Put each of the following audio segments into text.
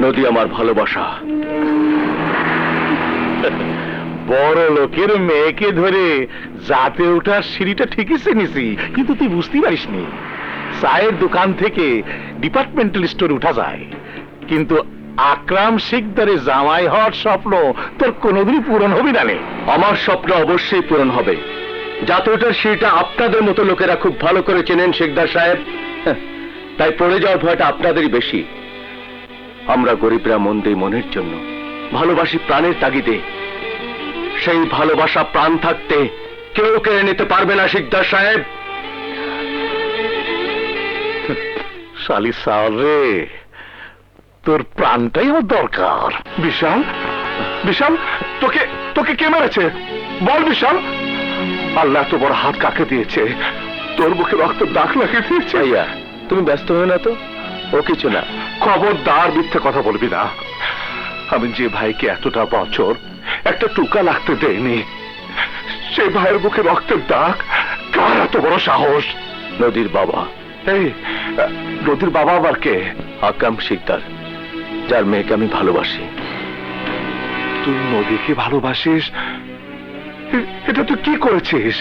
নদী আমার ভালোবাসা। বড় লোকের মেয়েকে ধরে যাতে ওঠার সিঁড়িটা ঠিকই চিনিছি, কিন্তু তুই বুঝতে পারিসনি চায়ের দোকান থেকে ডিপার্টমেন্টাল স্টোর উঠা যায়, কিন্তু আকরাম শিকদারের জামাই হওয়ার স্বপ্ন তোর কোনোদিনই পূরণ হবে না রে। আমার স্বপ্ন অবশ্যই পূরণ হবে। যাতে ওঠার সিঁড়িটা আপনাদের মতো লোকেরা খুব ভালো করে চেনেন শিকদার সাহেব, তাই পড়ে যাওয়ার ভয়টা আপনাদেরই বেশি। আমরা গরিবরা মন দেই মনের জন্য, ভালোবাসি প্রাণের তাগিদে। সেই ভালোবাসা প্রাণ থাকতে কেউ কেড়ে নিতে পারবে না শিকদার সাহেব। শালি সাল রে, তোর প্রাণটাই আমার দরকার। বিশাল, বিশাল, তোকে তোকে কে মেরেছে বল বিশাল? আল্লাহ তো বড় হাত কাকে দিয়েছে, তোর মুখে রক্ত দাগ লাগিয়ে দিয়েছে। ভাইয়া তুমি ব্যস্ত হয়ে না তো, ও কিছু না। খবরদার মিথ্যে কথা বলবি না। আমি যে ভাইকে এতটা বছর একটা টুকা লাগতে দেয়নি, সেই ভাইয়ের মুখে রক্তের দাগ, কার এত বড় সাহস? নদীর বাবা। এই নদীর বাবা আবার কে? আকরাম শিকদার, যার মেয়েকে আমি ভালোবাসি। তুই নদীকে ভালোবাসিস? এটা তুই কি করেছিস?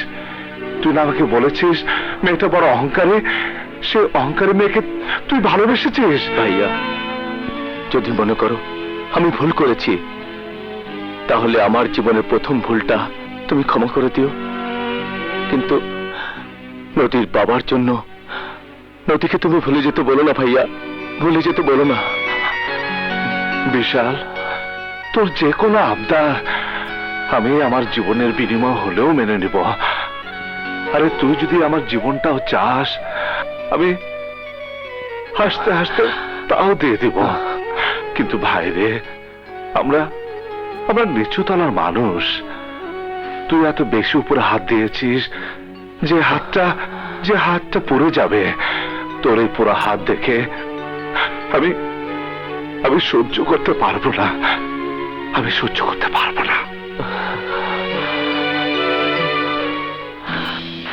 তুই না আমাকে বলেছিস মেয়েটা বড় অহংকারে, সে অহংকারে মেয়েকে তুই ভালোবেসেছিস? ভাইয়া যদি মনে করো আমি ভুল করেছি, তাহলে আমার জীবনের প্রথম ভুলটা তুমি ক্ষমা করে দিও। কিন্তু নদীর বাবার জন্য নদীকে তুমি ভুলে যেতে বলো না ভাইয়া, ভুলে যেতে বলো না। বিশাল, তোর যে কোনো আবদার আমি আমার জীবনের বিনিময় হলেও মেনে নিব। আরে তুই যদি আমার জীবনটাও চাস, আমি হাসতে হাসতে তাও দিয়ে দিব। কিন্তু ভাইরে, আমরা আমরা নিচু তলার মানুষ। তুই এত বেশি উপরে হাত দিয়েছিস যে হাতটা পড়ে যাবে। তোর এই পুরো হাত দেখে আমি আমি সহ্য করতে পারবো না, আমি সহ্য করতে পারবো না।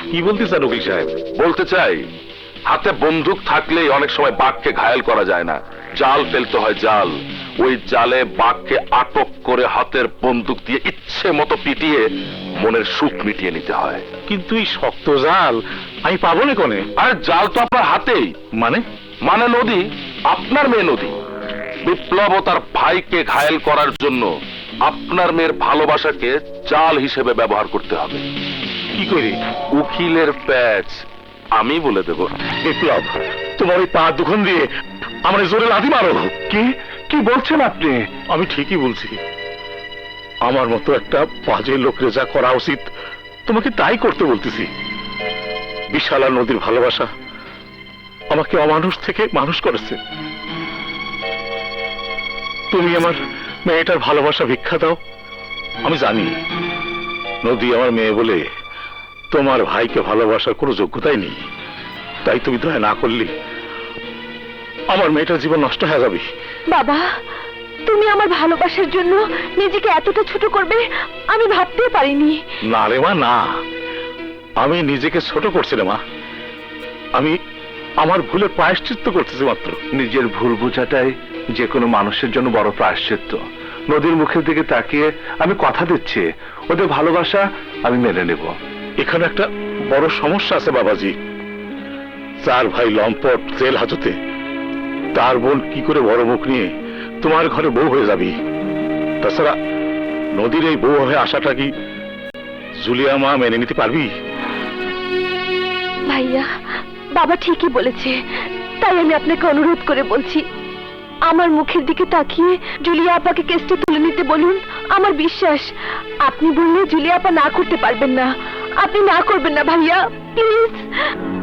কি বলতে চান উকিল সাহেব? বলতে চাই, হাতে বন্দুক থাকলেই অনেক সময় বাঘকে ঘায়েল করা যায় না, জাল ফেলতে হয় জাল। ওই জালে বাঘকে আটক করে হাতের বন্দুক দিয়ে ইচ্ছে মতো পিটিয়ে মনের সুখ মিটিয়ে নিতে হয়। কিন্তু এই শক্ত জাল আমি পাবো না কোনে? আরে জাল তো আপনার হাতেই। মানে? মানে নদী, আপনার মেয়ে নদী। বিপ্লব ও তার ভাইকে ঘায়েল করার জন্য আপনার মেয়ের ভালোবাসাকে জাল হিসেবে ব্যবহার করতে হবে। কি করি? উকিলের প্যাচ আমি বলে দেব। বিপ্লব, তোমার ওই পা দুখন দিয়ে আমার জোরে লাথি মারো। কি কি বলছেন আপনি? আমি ঠিকই বলছি। আমার মতো একটা বাজে লোকের যা করা উচিত তোমাকে তাই করতে বলতেছি। বিশাল আর নদীর ভালোবাসা আমাকে অমানুষ থেকে মানুষ করেছে। তুমি আমার মেয়েটার ভালোবাসা ভিক্ষা দাও। আমি জানি নদী আমার মেয়ে বলে তোমার ভাইকে ভালোবাসার কোনো যোগ্যতাই নেই, তাই তুমি দয়া না করলে আমার মেয়েটার জীবন নষ্ট হয়ে যাবে। বাবা, তুমি আমার ভালোবাসার জন্য নিজেকে এতটা ছোট করবে আমি ভাবতেও পারিনি। না রে মা, না, আমি নিজেকে ছোট করছি রে মা। আমি আমার ভুলের প্রায়শ্চিত্ত করতেছি মাত্র। নিজের ভুল বোঝাটাই যে কোনো মানুষের জন্য বড় প্রায়শ্চিত্ত। নদীর মুখের দিকে তাকিয়ে আমি কথা দিচ্ছি, ওদের ভালোবাসা আমি মেনে নেব। এখানে একটা বড় সমস্যা আছে বাবাজি। চার ভাই লম্পট জেল হাজতে, তার বোন কি করে বড় মুখ নিয়ে তোমার ঘরে বউ হয়ে যাবি? তাছাড়া নদীর এই বউ হয়ে আসাটা কি জুলিয়া মা মেনে নিতে পারবি? ভাইয়া, বাবা ঠিকই বলেছে, তাই আমি আপনাকে অনুরোধ করে বলছি, আমার মুখের দিকে তাকিয়ে জুলিয়া আপাকে কেসটা তুলে নিতে বলুন। আমার বিশ্বাস আপনি বললে জুলিয়া আপা না করতে পারবেন না। আপনি না করবেন না ভাইয়া, প্লিজ।